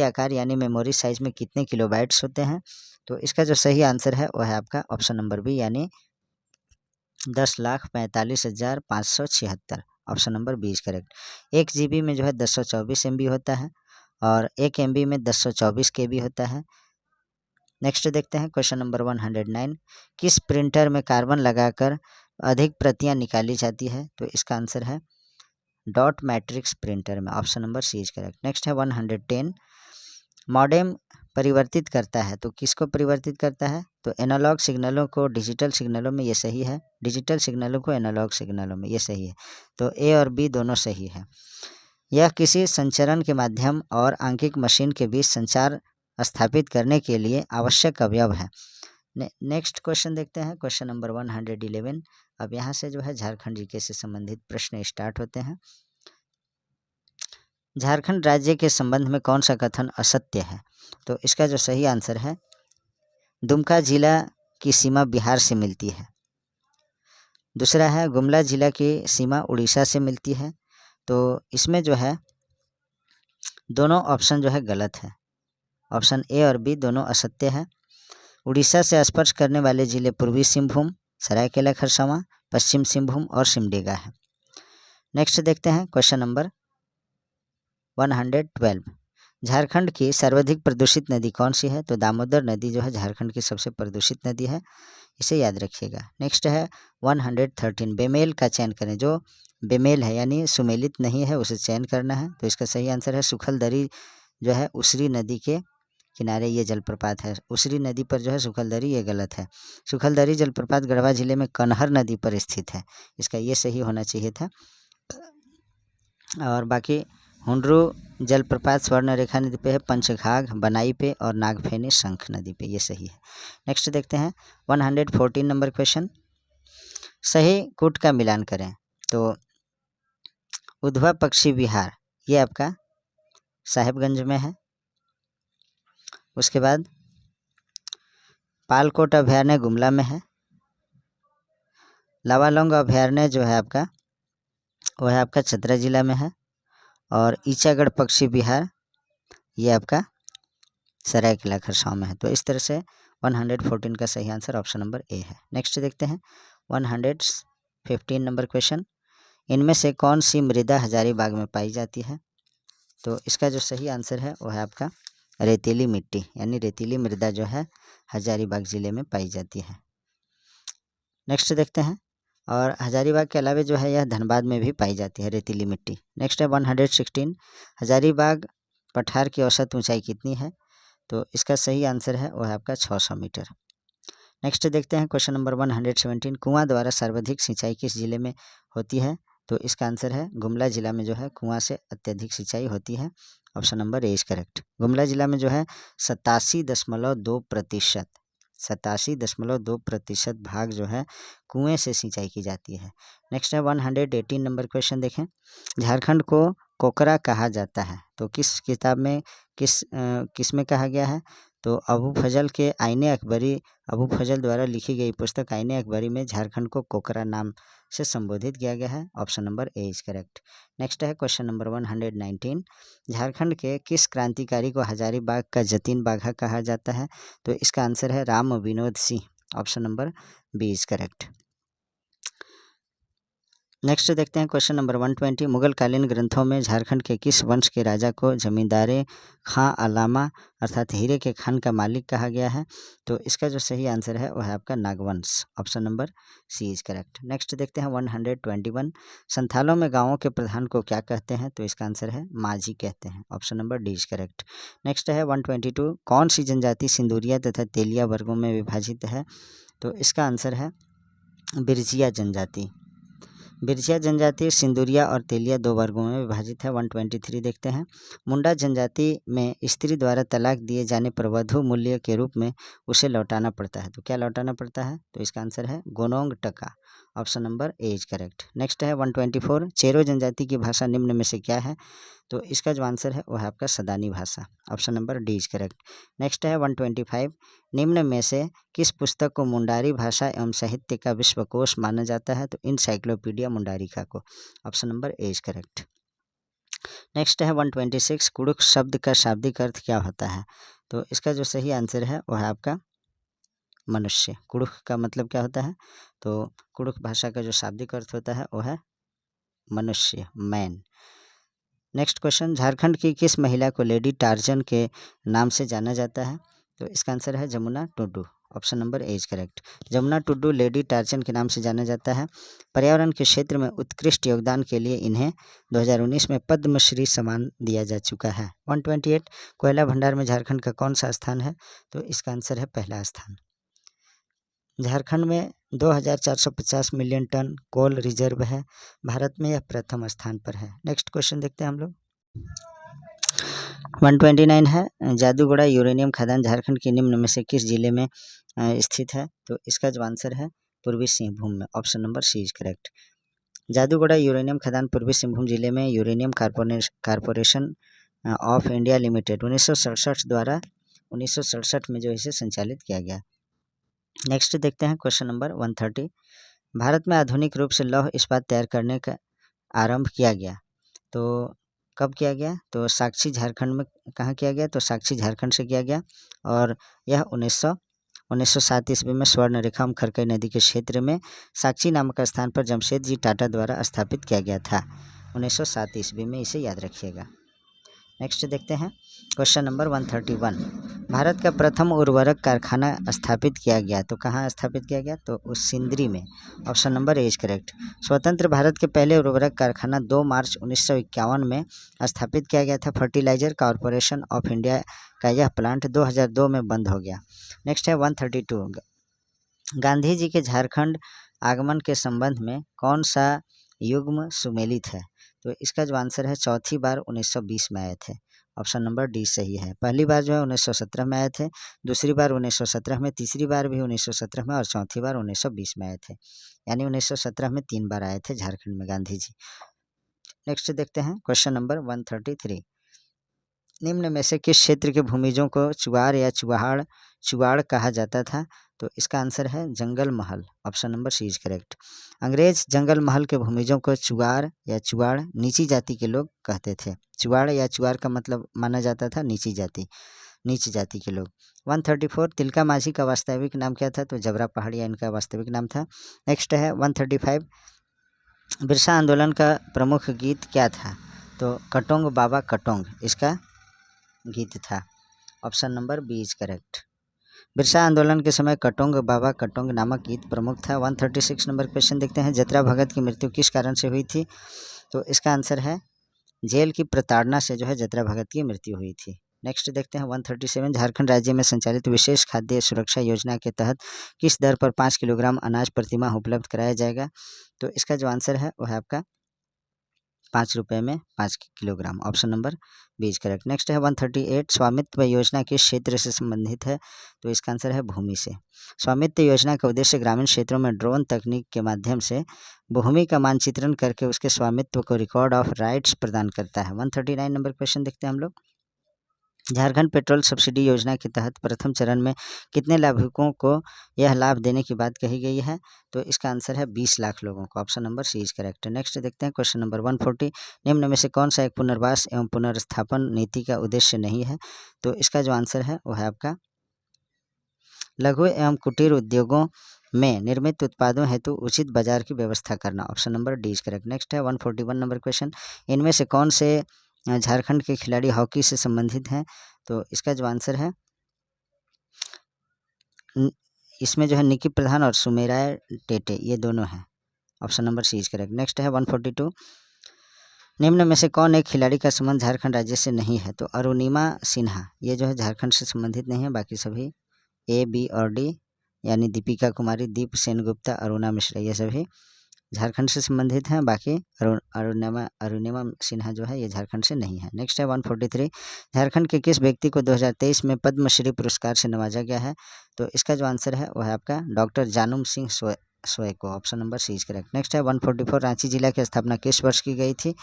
[SPEAKER 1] आकार यानी मेमोरी साइज में कितने किलोबाइट्स होते हैं? तो इसका जो सही आंसर है वह है आपका ऑप्शन नंबर बी, यानी 10,45,576। Option number B is correct. 1 GB में जो है 1024 MB होता है और 1 MB में 1024 KB होता है। नेक्स्ट देखते हैं क्वेश्चन नंबर 109, किस प्रिंटर में कार्बन लगाकर अधिक प्रतियां निकाली जाती है? तो इसका आंसर है डॉट मैट्रिक्स प्रिंटर में। Option number C is correct. Next है 110, मॉडेम परिवर्तित करता है, तो किसको परिवर्तित करता है? तो एनालॉग सिग्नलों को डिजिटल सिग्नलों में, ये सही है। डिजिटल सिग्नलों को एनालॉग सिग्नलों में, ये सही है। तो ए और बी दोनों सही है। यह किसी संचरण के माध्यम और आंकिक मशीन के बीच संचार स्थापित करने के लिए आवश्यक अवयव है। नेक्स्ट क्वेश्चन देखते हैं क्वेश्चन नंबर 111। अब यहाँ से जो है झारखंड जीके से संबंधित प्रश्न स्टार्ट होते हैं। झारखंड राज्य के संबंध में कौन सा कथन असत्य है? तो इसका जो सही आंसर है दुमका जिला की सीमा बिहार से मिलती है। दूसरा है गुमला जिला की सीमा उड़ीसा से मिलती है। तो इसमें जो है दोनों ऑप्शन जो है गलत है। ऑप्शन ए और बी दोनों असत्य है। उड़ीसा से स्पर्श करने वाले जिले पूर्वी सिंहभूम, सरायकेला खरसावां, पश्चिम सिंहभूम और सिमडेगा है। नेक्स्ट देखते हैं क्वेश्चन नंबर 112, झारखंड की सर्वाधिक प्रदूषित नदी कौन सी है? तो दामोदर नदी जो है झारखंड की सबसे प्रदूषित नदी है, इसे याद रखिएगा। नेक्स्ट है 113, बेमेल का चयन करें। जो बेमेल है यानी सुमेलित नहीं है उसे चयन करना है। तो इसका सही आंसर है सुखलदरी जो है उसरी नदी के किनारे ये जलप्रपात है। उसरी नदी पर जो है सुखलदरी, ये गलत है। सुखलदरी जलप्रपात गढ़वा जिले में कनहर नदी पर स्थित है, इसका ये सही होना चाहिए था। और बाकी हुंड्रू जलप्रपात स्वर्णरेखा नदी पे है, पंचघाघ बनाई पे और नागफेनी शंख नदी पे, ये सही है। नेक्स्ट देखते हैं 114 नंबर क्वेश्चन, सही कूट का मिलान करें। तो उधवा पक्षी विहार ये आपका साहेबगंज में है। उसके बाद पालकोट अभयारण्य गुमला में है। लावालौंग अभयारण्य जो है आपका, वो है आपका चतरा जिला में है। और ईचागढ़ पक्षी विहार ये आपका सरायकेला खरसांव में है। तो इस तरह से 114 का सही आंसर ऑप्शन नंबर ए है। नेक्स्ट देखते हैं 115 नंबर क्वेश्चन, इनमें से कौन सी मृदा हजारीबाग में पाई जाती है? तो इसका जो सही आंसर है वो है आपका रेतीली मिट्टी, यानी रेतीली मृदा जो है हजारीबाग ज़िले में पाई जाती है। नेक्स्ट देखते हैं, और हजारीबाग के अलावा जो है यह धनबाद में भी पाई जाती है रेतीली मिट्टी। नेक्स्ट है 116, हजारीबाग पठार की औसत ऊंचाई कितनी है? तो इसका सही आंसर है वो है आपका 600 मीटर। नेक्स्ट देखते हैं क्वेश्चन नंबर 117, कुआं द्वारा सर्वाधिक सिंचाई किस जिले में होती है? तो इसका आंसर है गुमला जिला में जो है कुआं से अत्यधिक सिंचाई होती है। Option number A is correct. Gumla जिला में जो है 87.2%, 87.2% भाग जो है कुएं से सिंचाई की जाती है। नेक्स्ट है 118 नंबर क्वेश्चन देखें, झारखंड को कोकरा कहा जाता है, तो किस किताब में किस में कहा गया है? तो अबू फजल के आईने अकबरी, अबू फजल द्वारा लिखी गई पुस्तक आईने अकबरी में झारखंड को कोकरा नाम से संबोधित किया गया है। Option number A is correct. Next है क्वेश्चन नंबर 119, झारखंड के किस क्रांतिकारी को हजारीबाग का जतीन बाघा कहा जाता है? तो इसका आंसर है Ram Vinod Singh. Option number B is correct. Next देखते हैं क्वेश्चन नंबर 120, मुगल कालीन ग्रंथों में झारखंड के किस वंश के राजा को जमींदारे खां अलामा अर्थात हीरे के खान का मालिक कहा गया है? तो इसका जो सही आंसर है वह है आपका नागवंश। Option number C is correct. Next देखते हैं 121, संथालों में गाँवों के प्रधान को क्या कहते हैं? तो इसका आंसर है माझी कहते हैं। Option number D is correct. Next है 122, कौन सी जनजाति सिंदूरिया तथा तेलिया वर्गों में विभाजित है? तो इसका आंसर है बिरजिया जनजाति। बिरजिया जनजाति सिंदूरिया और तेलिया दो वर्गों में विभाजित है। 123 देखते हैं, मुंडा जनजाति में स्त्री द्वारा तलाक दिए जाने पर वधु मूल्य के रूप में उसे लौटाना पड़ता है, तो क्या लौटाना पड़ता है? तो इसका आंसर है गोनोंग टका। Option number A is correct. Next है 124, चेरो जनजाति की भाषा निम्न में से क्या है? तो इसका जो आंसर है वह है आपका सदानी भाषा। Option number D is correct. Next है 125, निम्न में से किस पुस्तक को मुंडारी भाषा एवं साहित्य का विश्वकोश माना जाता है? तो इनसाइक्लोपीडिया मुंडारिका को। Option number A is correct. Next है 126, कुड़ुख शब्द का शाब्दिक अर्थ क्या होता है? तो इसका जो सही आंसर है वह है आपका मनुष्य। कुड़ुख का मतलब क्या होता है? तो कुड़ुख भाषा का जो शाब्दिक अर्थ होता है वह है मनुष्य, मैन। नेक्स्ट क्वेश्चन, झारखंड की किस महिला को लेडी टार्जन के नाम से जाना जाता है? तो इसका आंसर है Jamuna Tudu. Option number A is correct. Jamuna Tudu lady Tarzan के नाम से जाना जाता है। पर्यावरण के क्षेत्र में उत्कृष्ट योगदान के लिए इन्हें 2019 में पद्मश्री सम्मान दिया जा चुका है। 128, कोयला भंडार में झारखंड का कौन सा स्थान है? तो इसका आंसर है पहला स्थान। झारखंड में 2450 मिलियन टन कोल रिजर्व है। भारत में यह प्रथम स्थान पर है। नेक्स्ट क्वेश्चन देखते हैं हम लोग। 129 है, जादूगोड़ा यूरेनियम खदान झारखंड के निम्न में से किस जिले में स्थित है? तो इसका जो आंसर है पूर्वी सिंहभूम में। Option number C is correct. Jadugoda uranium खदान पूर्वी सिंहभूम जिले में uranium corporation of India limited 1967 द्वारा 1967 में जो इसे संचालित किया गया। नेक्स्ट देखते हैं क्वेश्चन नंबर 130, भारत में आधुनिक रूप से लौह इस्पात तैयार करने का आरंभ किया गया, तो कब किया गया? तो साक्षी झारखंड में। कहाँ किया गया? तो साक्षी झारखंड से किया गया, और यह 1907 ईस्वी में स्वर्ण रेखा खरकई नदी के क्षेत्र में साक्षी नामक स्थान पर जमशेद जी टाटा द्वारा स्थापित किया गया था। 1907 ईस्वी में, इसे याद रखिएगा। नेक्स्ट देखते हैं क्वेश्चन नंबर 131, भारत का प्रथम उर्वरक कारखाना स्थापित किया गया, तो कहाँ स्थापित किया गया? तो उस सिंदरी में। Option number A is correct. स्वतंत्र भारत के पहले उर्वरक कारखाना 2 मार्च 1951 में स्थापित किया गया था। फर्टिलाइजर कॉरपोरेशन ऑफ इंडिया का यह प्लांट 2002 में बंद हो गया। नेक्स्ट है 132, गांधी जी के झारखंड आगमन के संबंध में कौन सा युग्म सुमेलित है? तो इसका जो आंसर है चौथी बार 1920 में आए थे। ऑप्शन नंबर डी सही है। पहली बार जो है 1917 में आए थे, दूसरी बार 1917 में, तीसरी बार भी 1917 में और चौथी बार 1920 में आए थे, यानी 1917 में 3 बार आए थे झारखंड में गांधी जी। नेक्स्ट देखते हैं क्वेश्चन नंबर 133, निम्न में से किस क्षेत्र के भूमिजों को चुगाड़ या चुगाड़ कहा जाता था? तो इसका आंसर है Jangal Mahal. Option number C is correct. अंग्रेज जंगल महल के भूमिजों को चुगाड़ या चुगाड़ नीची जाति के लोग कहते थे। चुगाड़ या चुगाड़ का मतलब माना जाता था नीची जाति के लोग। 134 तिलका मांझी का वास्तविक नाम क्या था? तो जबरा पहाड़िया इनका वास्तविक नाम था। नेक्स्ट है 135 बिरसा आंदोलन का प्रमुख गीत क्या था? तो कटोंग बाबा कटोंग इसका गीत था। Option number B is correct. Birsa आंदोलन के समय कटोंग बाबा कटोंग नामक गीत प्रमुख था। 136 नंबर क्वेश्चन देखते हैं। जतरा भगत की मृत्यु किस कारण से हुई थी? तो इसका आंसर है जेल की प्रताड़ना से जो है जतरा भगत की मृत्यु हुई थी। नेक्स्ट देखते हैं 137 झारखंड राज्य में संचालित विशेष खाद्य सुरक्षा योजना के तहत किस दर पर 5 किलोग्राम अनाज प्रतिमाह उपलब्ध कराया जाएगा? तो इसका जो आंसर है वो है आपका 5 रुपये में 5 kilogram. Option number B is correct. Next है 138 स्वामित्व योजना किस क्षेत्र से संबंधित है? तो इसका आंसर है भूमि से। स्वामित्व योजना का उद्देश्य ग्रामीण क्षेत्रों में ड्रोन तकनीक के माध्यम से भूमि का मानचित्रण करके उसके स्वामित्व को रिकॉर्ड ऑफ राइट्स प्रदान करता है। 139 नंबर क्वेश्चन देखते हैं हम लोग। झारखंड पेट्रोल सब्सिडी योजना के तहत प्रथम चरण में कितने लाभुकों को यह लाभ देने की बात कही गई है? तो इसका आंसर है 20 लाख लोगों को। Option number C is correct. Next देखते हैं क्वेश्चन नंबर 140 निम्न में से कौन सा एक पुनर्वास एवं पुनर्स्थापन नीति का उद्देश्य नहीं है? तो इसका जो आंसर है वो है आपका लघु एवं कुटीर उद्योगों में निर्मित उत्पादों हेतु उचित बाजार की व्यवस्था करना। Option number D is correct. Next है 141 नंबर क्वेश्चन इनमें से कौन से झारखंड के खिलाड़ी हॉकी से संबंधित हैं? तो इसका जो आंसर है इसमें जो है निकी प्रधान और सुमेराय टेटे ये दोनों हैं। Option number C is correct. Next है 142 निम्न में से कौन एक खिलाड़ी का संबंध झारखंड राज्य से नहीं है? तो अरुणिमा सिन्हा ये जो है झारखंड से संबंधित नहीं है। बाकी सभी ए बी और डी यानी दीपिका कुमारी, दीप सेनगुप्ता, अरुणा मिश्रा ये सभी झारखंड से संबंधित हैं। बाकी अरुणिमा सिन्हा जो है ये झारखंड से नहीं है। नेक्स्ट है 143 झारखंड के किस व्यक्ति को 2023 में पद्मश्री पुरस्कार से नवाजा गया है? तो इसका जो आंसर है वो है आपका डॉक्टर जानुम सिंह सोए को। Option number C is correct. Next है 144 रांची जिला की स्थापना किस वर्ष की गई थी?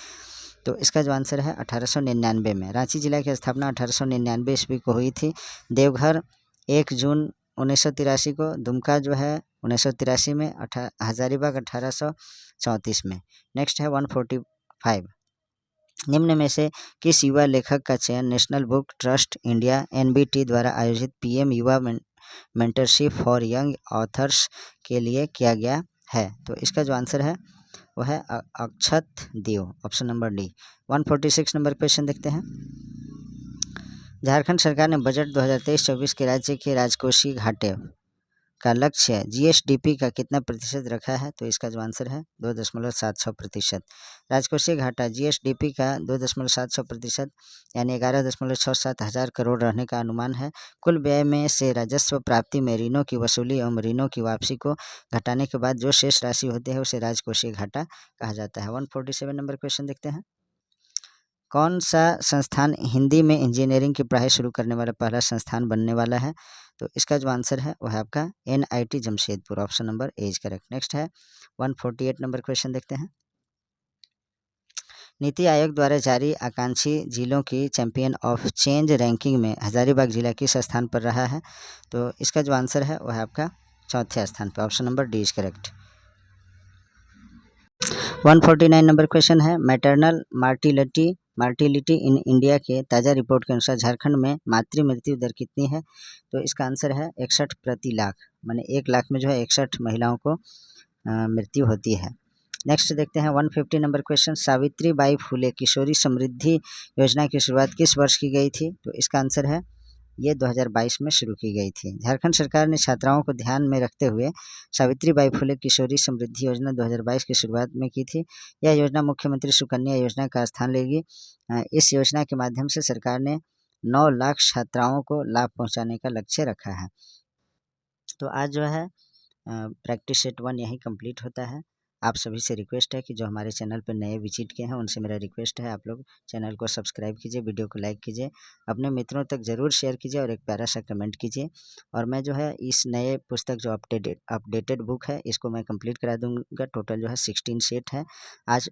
[SPEAKER 1] तो इसका जो आंसर है 1899 में। रांची जिला की स्थापना 1899 ईस्वी को हुई थी। देवघर 1 जून 1983 को, दुमका जो है 1983 में, हजारीबाग 1834 में। नेक्स्ट है 145 निम्न में से किस युवा लेखक का चयन national book trust India NBT द्वारा आयोजित PM युवा मेंटरशिप फॉर यंग ऑथर्स के लिए किया गया है? तो इसका जो आंसर है वो है Akshat Dev. Option number D. 146 number question देखते हैं। झारखंड सरकार ने बजट 2023-24 के राज्य के राजकोषीय घाटे का लक्ष्य GSDP का कितना प्रतिशत रखा है? तो इसका जो आंसर है 2.76%। राजकोषीय घाटा GSDP का 2.76% यानी 11.67 हज़ार करोड़ रहने का अनुमान है। कुल व्यय में से राजस्व प्राप्ति में ऋणों की वसूली एवं ऋणों की वापसी को घटाने के बाद जो शेष राशि होती है उसे राजकोषीय घाटा कहा जाता है। 147 नंबर क्वेश्चन देखते हैं। कौन सा संस्थान हिंदी में इंजीनियरिंग की पढ़ाई शुरू करने वाला पहला संस्थान बनने वाला है? तो इसका जो आंसर है वो है आपका NIT Jamshedpur. Option number A is correct. Next है 148 नंबर क्वेश्चन देखते हैं। नीति आयोग द्वारा जारी आकांक्षी जिलों की चैंपियन ऑफ चेंज रैंकिंग में हजारीबाग जिला किस स्थान पर रहा है? तो इसका जो आंसर है वो है आपका चौथे स्थान पर। Option number D is correct. 149 number question है मैटरनल मार्टिलिटी इन इंडिया के ताज़ा रिपोर्ट के अनुसार झारखंड में मातृ मृत्यु दर कितनी है? तो इसका आंसर है 61 प्रति लाख, माने 1 लाख में जो है 61 महिलाओं को मृत्यु होती है। नेक्स्ट देखते हैं 150 नंबर क्वेश्चन सावित्री बाई फुले किशोरी समृद्धि योजना की शुरुआत किस वर्ष की गई थी? तो इसका आंसर है ये 2022 में शुरू की गई थी। झारखंड सरकार ने छात्राओं को ध्यान में रखते हुए सावित्री बाई फुले किशोरी समृद्धि योजना 2022 की शुरुआत में की थी। यह योजना मुख्यमंत्री सुकन्या योजना का स्थान लेगी। इस योजना के माध्यम से सरकार ने 9 लाख छात्राओं को लाभ पहुंचाने का लक्ष्य रखा है। तो आज जो है प्रैक्टिस सेट 1 यहीं कंप्लीट होता है। आप सभी से रिक्वेस्ट है कि जो हमारे चैनल पर नए विजिट किए हैं उनसे मेरा रिक्वेस्ट है, आप लोग चैनल को सब्सक्राइब कीजिए, वीडियो को लाइक कीजिए, अपने मित्रों तक ज़रूर शेयर कीजिए और एक प्यारा सा कमेंट कीजिए। और मैं जो है इस नए पुस्तक जो अपडेटेड बुक है इसको मैं कंप्लीट करा दूंगा। टोटल जो है 16 सेट है। आज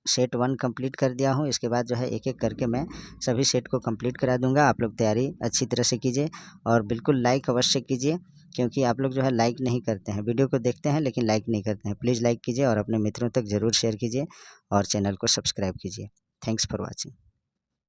[SPEAKER 1] सेट 1 कंप्लीट कर दिया हूँ। इसके बाद जो है एक एक करके मैं सभी सेट को कंप्लीट करा दूंगा। आप लोग तैयारी अच्छी तरह से कीजिए और बिल्कुल लाइक अवश्य कीजिए, क्योंकि आप लोग जो है लाइक नहीं करते हैं, वीडियो को देखते हैं लेकिन लाइक नहीं करते हैं। प्लीज़ लाइक कीजिए और अपने मित्रों तक ज़रूर शेयर कीजिए और चैनल को सब्सक्राइब कीजिए। Thanks for watching.